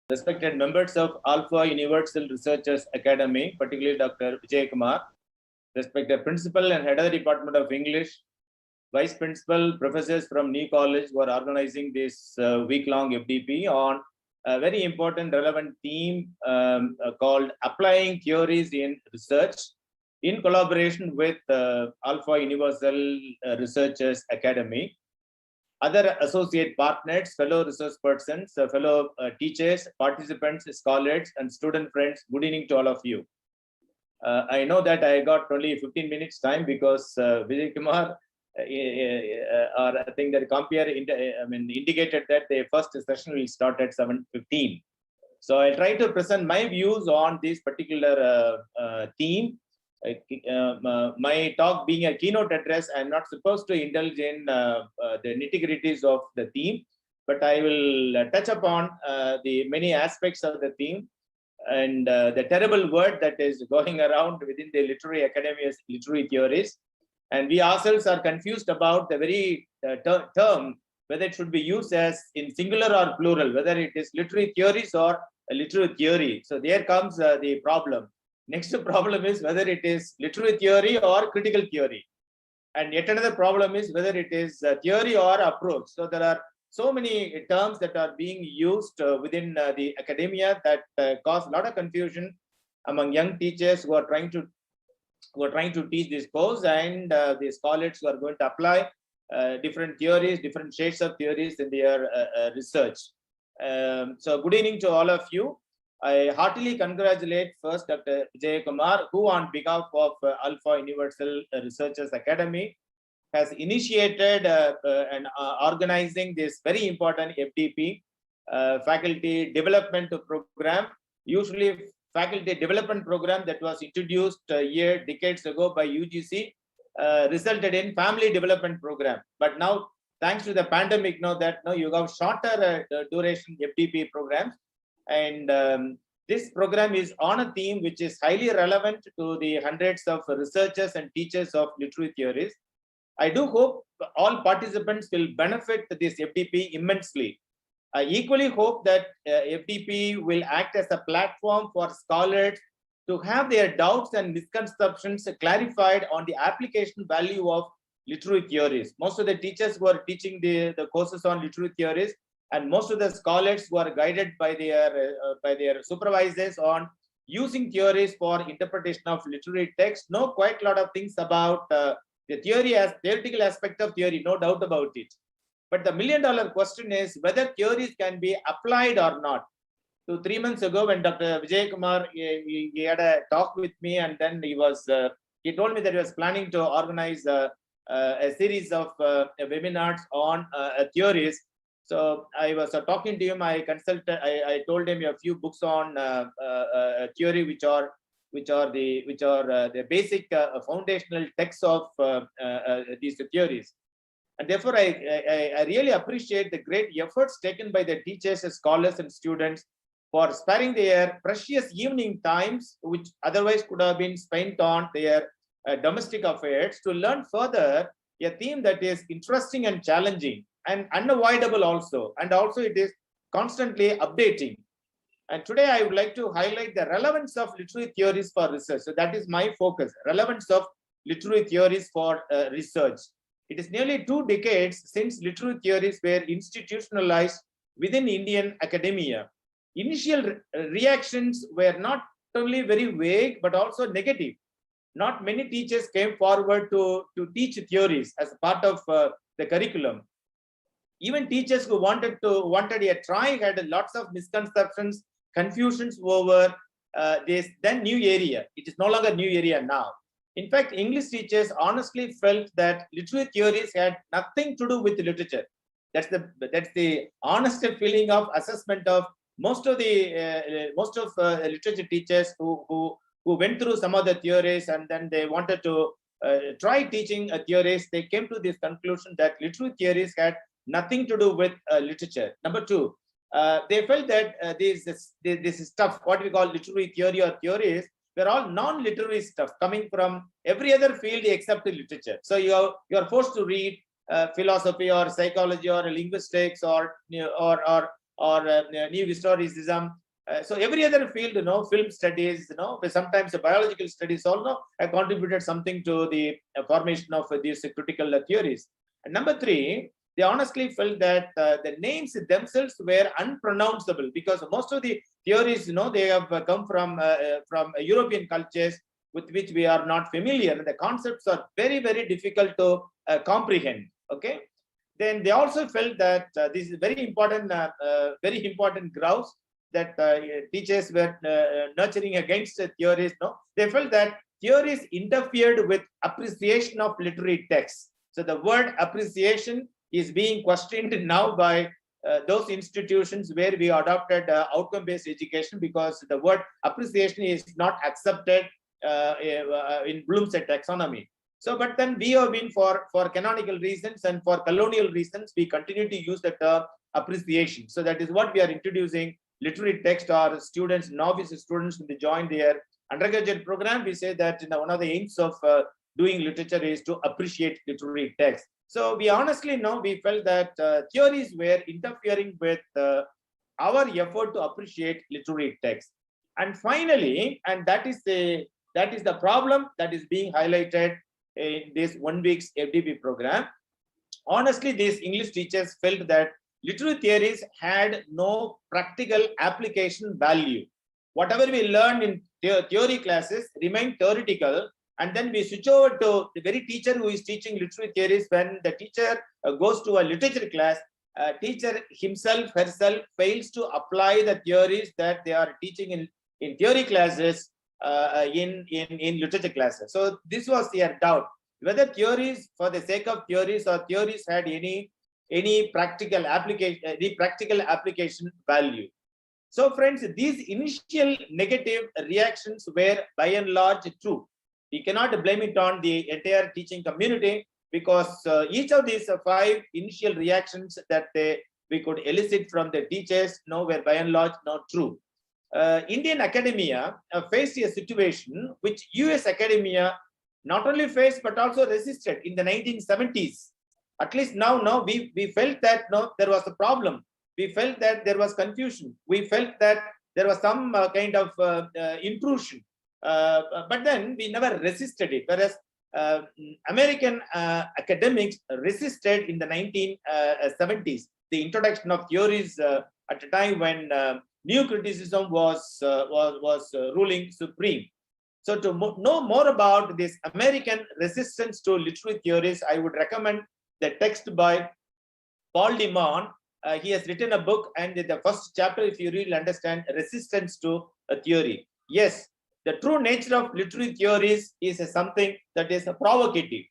Respected members of Alpha Universal Researchers Academy, particularly Dr. Vijay Kumar, respected Principal and Head of the Department of English, Vice Principal, professors from NAAC College who are organizing this week-long FDP on a very important relevant theme called Applying Theories in Research in collaboration with Alpha Universal Researchers Academy. Other associate partners, fellow research persons, fellow teachers, participants, scholars, and student friends, good evening to all of you. I know that I got only 15 minutes time because Vijay Kumar, or I think that Compere indicated that the first session will start at 7:15. So I'll try to present my views on this particular theme. My talk being a keynote address, I'm not supposed to indulge in the nitty-gritties of the theme, but I will touch upon the many aspects of the theme and the terrible word that is going around within the literary academy as literary theories. And we ourselves are confused about the very term, whether it should be used as in singular or plural, whether it is literary theories or a literary theory. So there comes the problem. Next problem is whether it is literary theory or critical theory. And yet another problem is whether it is theory or approach. So there are so many terms that are being used within the academia that cause a lot of confusion among young teachers who are trying to teach this course, and the scholars who are going to apply different theories, different shades of theories in their research. So good evening to all of you. I heartily congratulate first Dr. Vijay Kumar, who on behalf of Alpha Universal Researchers Academy has initiated and organizing this very important FDP, faculty development program. Usually faculty development program that was introduced decades ago by UGC resulted in family development program. But now, thanks to the pandemic, you have shorter duration FDP programs. And this program is on a theme which is highly relevant to the hundreds of researchers and teachers of literary theories. I do hope all participants will benefit this FDP immensely. I equally hope that FDP will act as a platform for scholars to have their doubts and misconceptions clarified on the application value of literary theories. Most of the teachers who are teaching the courses on literary theories and most of the scholars who are guided by their supervisors on using theories for interpretation of literary text know quite a lot of things about the theoretical aspect of theory, no doubt about it. But the $1,000,000 question is whether theories can be applied or not. So 3 months ago, when Dr. Vijay Kumar he had a talk with me, and then he told me that he was planning to organize a series of webinars on theories. So I was talking to him. I told him a few books on theory, which are the basic foundational texts of these theories. And therefore, I really appreciate the great efforts taken by the teachers, scholars, and students for sparing their precious evening times, which otherwise could have been spent on their domestic affairs, to learn further a theme that is interesting and challenging and unavoidable also. And also it is constantly updating. And today I would like to highlight the relevance of literary theories for research. So that is my focus, relevance of literary theories for research. It is nearly 2 decades since literary theories were institutionalized within Indian academia. Initial reactions were not only very vague, but also negative. Not many teachers came forward to teach theories as a part of the curriculum. Even teachers who wanted a try had lots of misconceptions, confusions over this then new area. It is no longer new area now. In fact, English teachers honestly felt that literary theories had nothing to do with literature. That's the honest feeling of assessment of most of literature teachers who went through some of the theories, and then they wanted to try teaching theories. They came to this conclusion that literary theories had nothing to do with literature. Number 2, they felt that this stuff, what we call literary theory or theories, were all non-literary stuff coming from every other field except literature. So you are forced to read philosophy or psychology or linguistics or or new historicism. So every other field, film studies, sometimes the biological studies also have contributed something to the formation of these critical theories. And number three, they honestly felt that the names themselves were unpronounceable, because most of the theories, they have come from European cultures with which we are not familiar. The concepts are very, very difficult to comprehend. Okay. Then they also felt that this is very important grounds that teachers were nurturing against theories. They felt that theories interfered with appreciation of literary texts. So the word appreciation is being questioned now by those institutions where we adopted outcome-based education, because the word appreciation is not accepted in Bloom's taxonomy. So, but then we have been for canonical reasons and for colonial reasons, we continue to use the term appreciation. So that is what we are introducing. Literary text, or students, novice students, when they join their undergraduate program, we say that one of the aims of doing literature is to appreciate literary text. So we honestly know, we felt that theories were interfering with our effort to appreciate literary text. And finally, and that is the problem that is being highlighted in this 1 week's FDP program. Honestly, these English teachers felt that literary theories had no practical application value. Whatever we learned in theory classes remained theoretical, and then we switch over to the very teacher who is teaching literary theories. When the teacher goes to a literature class, teacher himself, herself fails to apply the theories that they are teaching in theory classes in literature classes. So this was their doubt, whether theories for the sake of theories or theories had any practical application value. So friends, these initial negative reactions were by and large true. We cannot blame it on the entire teaching community, because each of these 5 initial reactions that we could elicit from the teachers were by and large not true. Indian academia faced a situation which US academia not only faced but also resisted in the 1970s. At least now we felt that there was a problem. We felt that there was confusion. We felt that there was some kind of intrusion. But then we never resisted it. Whereas American academics resisted in the 1970s, the introduction of theories at a time when new criticism was ruling supreme. So to know more about this American resistance to literary theories, I would recommend the text by Paul Dimon. He has written a book, and the first chapter, if you really understand, resistance to a theory. Yes, the true nature of literary theories is something that is provocative.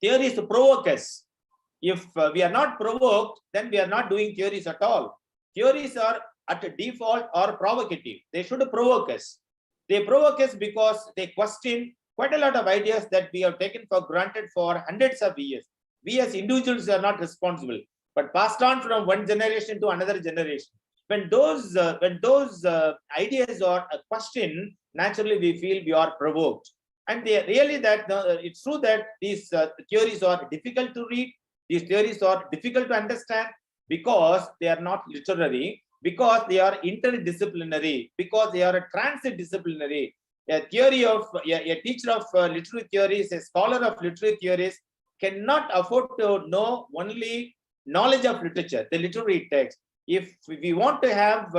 Theories provoke us. If we are not provoked, then we are not doing theories at all. Theories are at a default or provocative. They should provoke us. They provoke us because they question quite a lot of ideas that we have taken for granted for hundreds of years. We as individuals are not responsible, but passed on from one generation to another generation. When those ideas are questioned, naturally we feel we are provoked. And they really that it's true that these theories are difficult to read. These theories are difficult to understand because they are not literary, because they are interdisciplinary, because they are transdisciplinary. A teacher of literary theories, a scholar of literary theories, cannot afford to know only knowledge of literature, the literary text. If we want to have,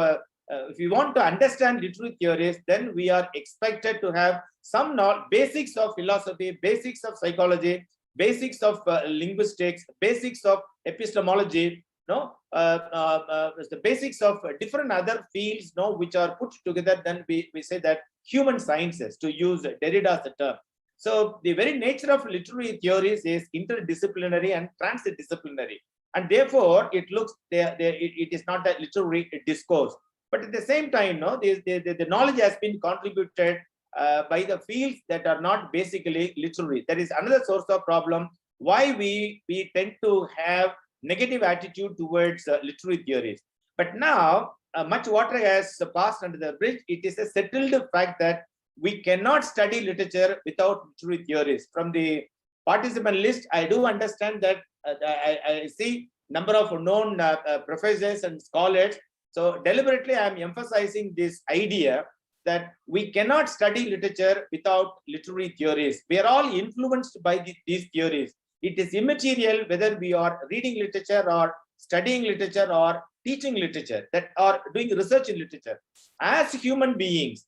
if we want to understand literary theories, then we are expected to have some basics of philosophy, basics of psychology, basics of linguistics, basics of epistemology, the basics of different other fields, which are put together. Then we say that human sciences, to use Derrida's term. So the very nature of literary theories is interdisciplinary and transdisciplinary, and therefore it looks it is not a literary discourse. But at the same time, the knowledge has been contributed by the fields that are not basically literary. That is another source of problem why we tend to have negative attitude towards literary theories. But now much water has passed under the bridge. It is a settled fact that we cannot study literature without literary theories. From the participant list, I do understand that I see number of known professors and scholars. So deliberately, I am emphasizing this idea that we cannot study literature without literary theories. We are all influenced by these theories. It is immaterial whether we are reading literature or studying literature or teaching literature, that are doing research in literature. As human beings,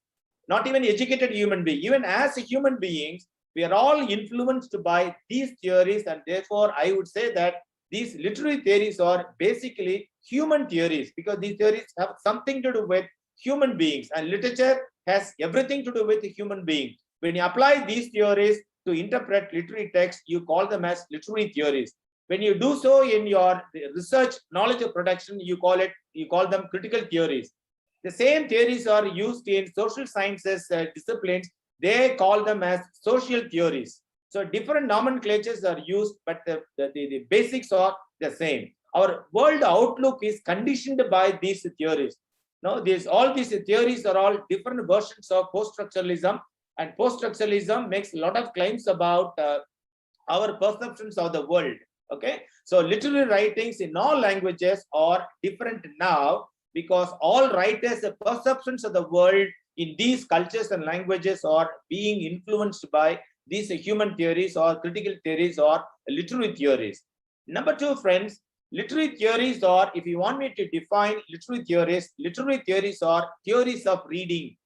not even educated human beings, even as human beings, we are all influenced by these theories, and therefore I would say that these literary theories are basically human theories, because these theories have something to do with human beings, and literature has everything to do with human beings. When you apply these theories to interpret literary texts, you call them as literary theories. When you do so in your research knowledge of production, you call them critical theories. The same theories are used in social sciences disciplines. They call them as social theories. So different nomenclatures are used, but the basics are the same. Our world outlook is conditioned by these theories. Now, all these theories are all different versions of post-structuralism, and post-structuralism makes a lot of claims about our perceptions of the world. Okay, so literary writings in all languages are different now, because all writers' perceptions of the world in these cultures and languages are being influenced by these human theories or critical theories or literary theories. Number two, friends, literary theories are, if you want me to define literary theories are theories of reading,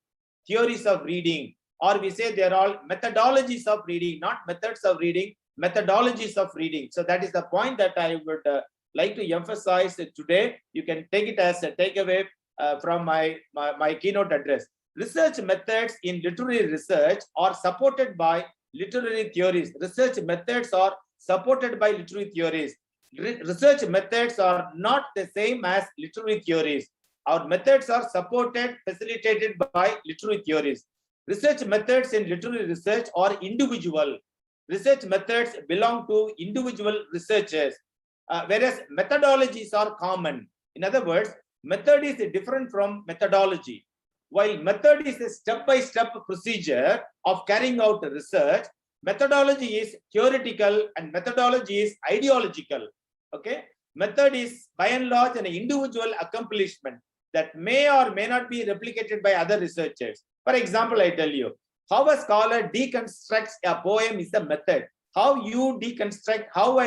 or we say they're all methodologies of reading, not methods of reading, methodologies of reading. So that is the point that I would like to emphasize today. You can take it as a takeaway from my keynote address. Research methods in literary research are supported by literary theories. Research methods are supported by literary theories. Research methods are not the same as literary theories. Our methods are supported, facilitated by literary theories. Research methods in literary research are individual. Research methods belong to individual researchers, whereas methodologies are common. In other words, method is different from methodology. While method is a step-by-step procedure of carrying out research, methodology is theoretical and methodology is ideological. Okay, method is by and large an individual accomplishment that may or may not be replicated by other researchers. For example, I tell you, how a scholar deconstructs a poem is a method. How I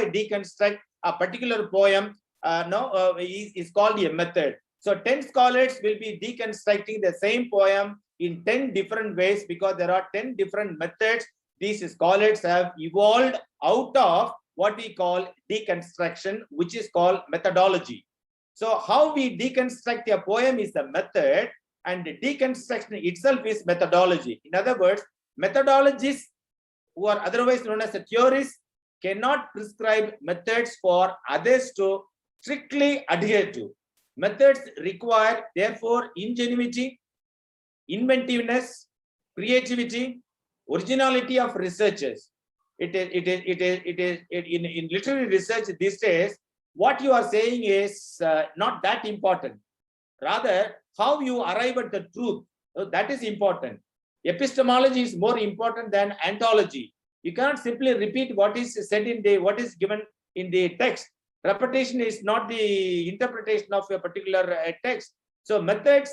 deconstruct a particular poem is called a method. So 10 scholars will be deconstructing the same poem in 10 different ways, because there are 10 different methods these scholars have evolved out of what we call deconstruction, which is called methodology. So how we deconstruct a poem is the method, and the deconstruction itself is methodology. In other words, methodologists, who are otherwise known as theorists, cannot prescribe methods for others to strictly adhere to. Methods require, therefore, ingenuity, inventiveness, creativity, originality of researchers. In literary research these days, what you are saying is not that important. Rather, how you arrive at the truth, that is important. Epistemology is more important than ontology. You cannot simply repeat what is said what is given in the text. Repetition is not the interpretation of a particular text. So methods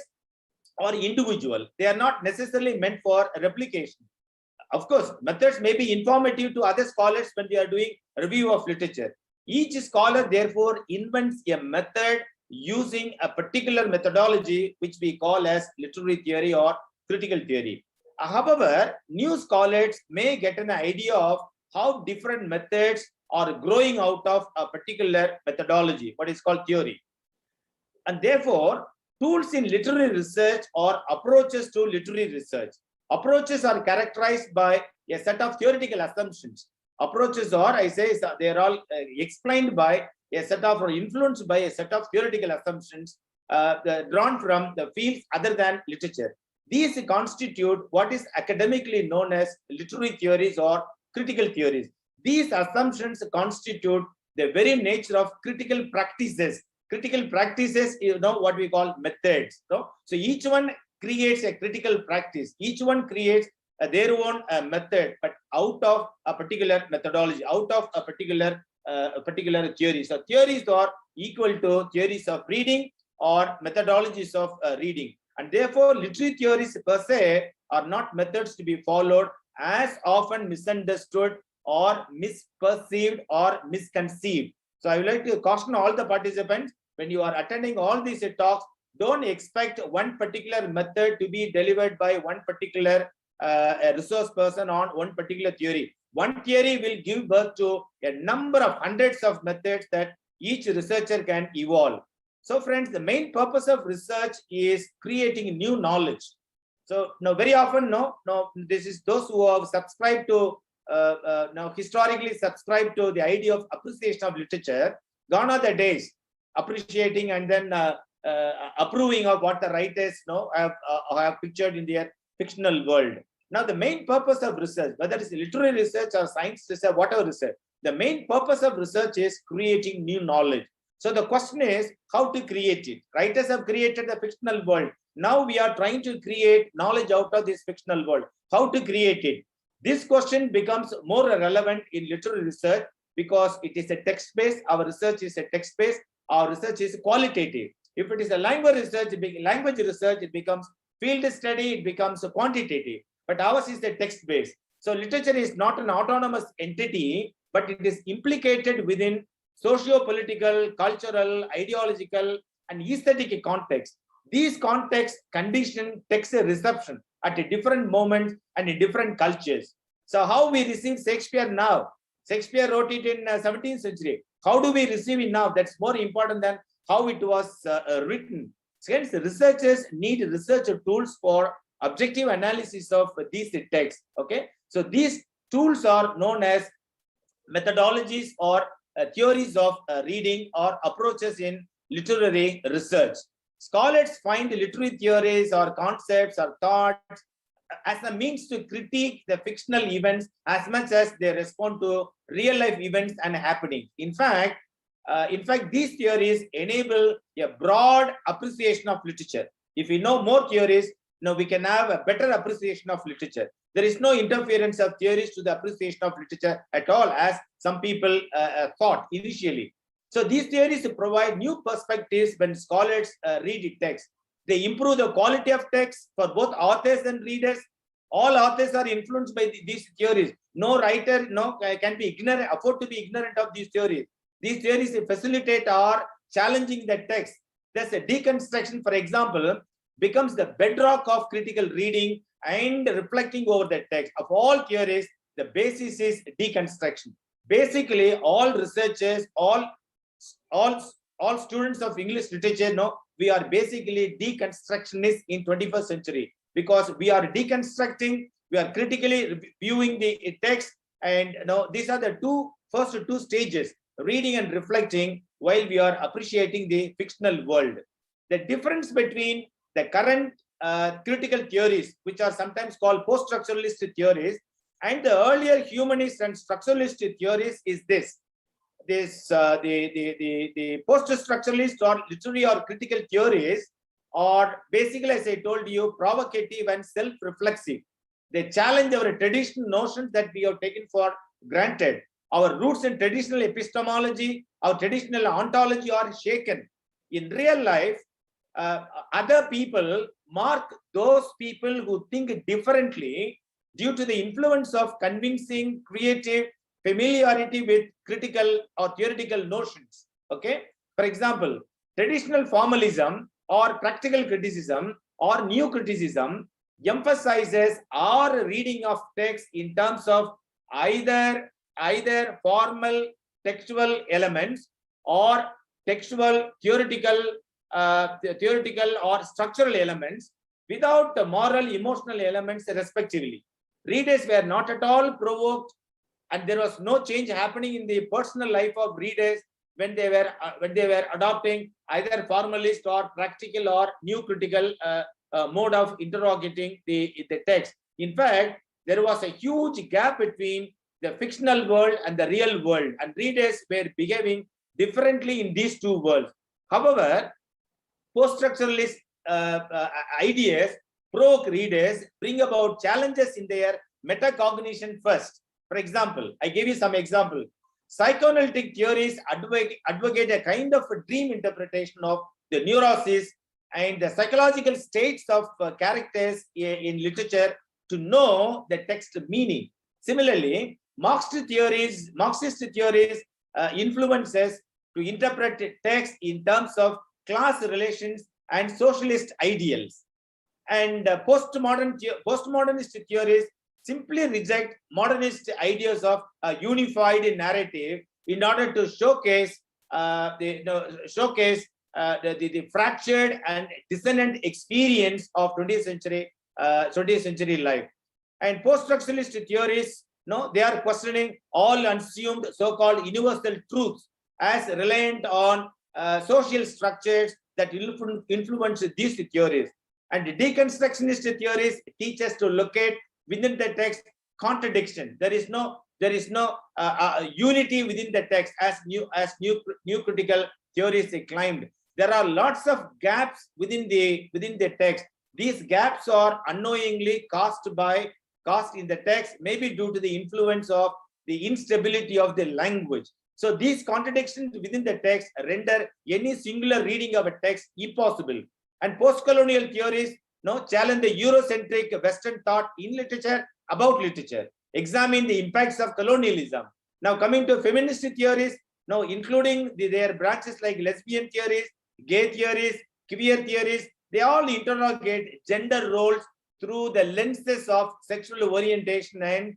are individual. They are not necessarily meant for replication. Of course, methods may be informative to other scholars when they are doing review of literature. Each scholar, therefore, invents a method using a particular methodology, which we call as literary theory or critical theory. However, new scholars may get an idea of how different methods are growing out of a particular methodology, what is called theory. And therefore, tools in literary research or approaches to literary research. Approaches are characterized by a set of theoretical assumptions. Approaches are, I say, they are all explained by a set of, or influenced by a set of theoretical assumptions drawn from the fields other than literature. These constitute what is academically known as literary theories or critical theories. These assumptions constitute the very nature of critical practices. Critical practices, what we call methods. So each one creates a critical practice. Each one creates their own method, but out of a particular methodology, out of a particular a particular theory. So theories are equal to theories of reading or methodologies of reading. And therefore, literary theories per se are not methods to be followed, as often misunderstood or misperceived or misconceived. So I would like to caution all the participants, when you are attending all these talks, don't expect one particular method to be delivered by one particular resource person on one particular theory. One theory will give birth to a number of hundreds of methods that each researcher can evolve. So friends, the main purpose of research is creating new knowledge. So now very often, this is those who have subscribed to, now historically subscribed to the idea of appreciation of literature. Gone are the days appreciating and then approving of what the writers have pictured in their fictional world. Now the main purpose of research, whether it's literary research or science research, whatever research, the main purpose of research is creating new knowledge. So the question is how to create it. Writers have created the fictional world. Now we are trying to create knowledge out of this fictional world. How to create it? This question becomes more relevant in literary research because it is a text-based. Our research is a text-based. Our research is qualitative. If it is a language research, it becomes field study, it becomes quantitative. But ours is a text-based. So literature is not an autonomous entity, but it is implicated within socio-political, cultural, ideological, and aesthetic context. These contexts condition text reception at a different moment and in different cultures. So how we receive Shakespeare now? Shakespeare wrote it in 17th century. How do we receive it now? That's more important than how it was written. Hence, researchers need research tools for objective analysis of these texts. Okay, so these tools are known as methodologies or theories of reading or approaches in literary research. Scholars find literary theories or concepts or thoughts as a means to critique the fictional events as much as they respond to real life events and happenings. In fact, these theories enable a broad appreciation of literature. If we know more theories, we can have a better appreciation of literature. There is no interference of theories to the appreciation of literature at all, as some people thought initially. So these theories provide new perspectives when scholars read the text. They improve the quality of text for both authors and readers. All authors are influenced by these theories. No writer can be ignorant, afford to be ignorant of these theories. These theories facilitate or challenging the text. Thus, a deconstruction, for example, becomes the bedrock of critical reading and reflecting over the text. Of all theories, the basis is deconstruction. Basically, all researchers, all students of English literature know we are basically deconstructionists in 21st century, because we are deconstructing, we are critically viewing the text, and these are the first two stages, reading and reflecting, while we are appreciating the fictional world. The difference between the current critical theories, which are sometimes called post-structuralist theories, and the earlier humanist and structuralist theories is this. The post-structuralist or literary or critical theories are basically, as I told you, provocative and self-reflexive. They challenge our traditional notions that we have taken for granted. Our roots in traditional epistemology, our traditional ontology are shaken. In real life, other people mark those people who think differently due to the influence of convincing, creative familiarity with critical or theoretical notions. Okay, for example, traditional formalism or practical criticism or new criticism emphasizes our reading of text in terms of either formal textual elements or textual theoretical or structural elements without the moral emotional elements respectively. Readers were not at all provoked, and there was no change happening in the personal life of readers when they were adopting either formalist or practical or new critical mode of interrogating the text. In fact, there was a huge gap between the fictional world and the real world, and readers were behaving differently in these two worlds. However, post-structuralist ideas provoke readers, bring about challenges in their metacognition first. For example, I gave you some example. psychoanalytic theories advocate a kind of a dream interpretation of the neuroses and the psychological states of characters in literature to know the text meaning. Similarly, Marxist theories influences to interpret text in terms of class relations and socialist ideals. And postmodernist theories simply reject modernist ideas of a unified narrative in order to showcase the fractured and dissonant experience of 20th century life. And post-structuralist theories, they are questioning all assumed so-called universal truths as reliant on social structures that influence these theories. And the deconstructionist theories teach us to locate within the text contradiction. There is no unity within the text, as new critical theories claimed. There are lots of gaps within the text. These gaps are unknowingly caused in the text, maybe due to the influence of the instability of the language. So these contradictions within the text render any singular reading of a text impossible. And post-colonial theories challenge the Eurocentric Western thought in literature about literature, examine the impacts of colonialism. Now coming to feminist theories, including their branches like lesbian theories, gay theories, queer theories, they all interrogate gender roles through the lenses of sexual orientation and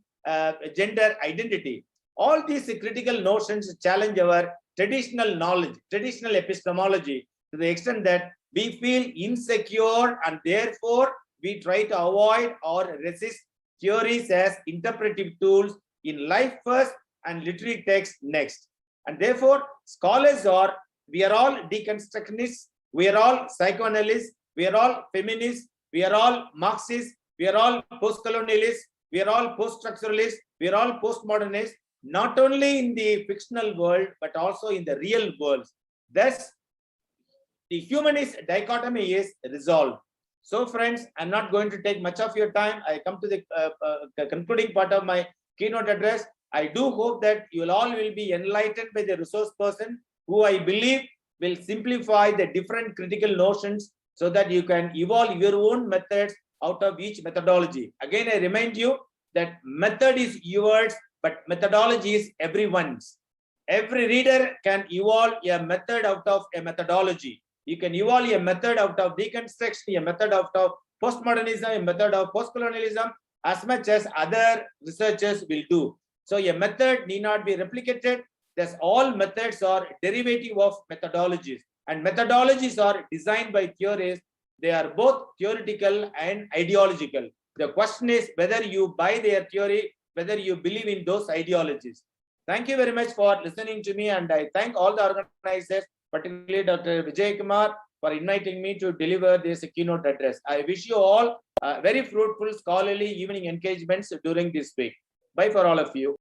gender identity. All these critical notions challenge our traditional knowledge, traditional epistemology, to the extent that we feel insecure and therefore we try to avoid or resist theories as interpretive tools in life first and literary text next. And therefore, we are all deconstructionists, we are all psychoanalysts, we are all feminists, we are all Marxists, we are all post-colonialists, we are all post-structuralists, we are all postmodernists, not only in the fictional world, but also in the real world. Thus, the humanist dichotomy is resolved. So friends, I'm not going to take much of your time. I come to the concluding part of my keynote address. I do hope that you all will be enlightened by the resource person who I believe will simplify the different critical notions so that you can evolve your own methods out of each methodology. Again, I remind you that method is yours, but methodology is everyone's. Every reader can evolve a method out of a methodology. You can evolve a method out of deconstruction, a method out of postmodernism, a method of postcolonialism, as much as other researchers will do. So a method need not be replicated. Thus, all methods are derivative of methodologies, and methodologies are designed by theorists. They are both theoretical and ideological. The question is whether you buy their theory, whether you believe in those ideologies. Thank you very much for listening to me, and I thank all the organizers, particularly Dr. Vijay Kumar, for inviting me to deliver this keynote address. I wish you all very fruitful scholarly evening engagements during this week. Bye for all of you.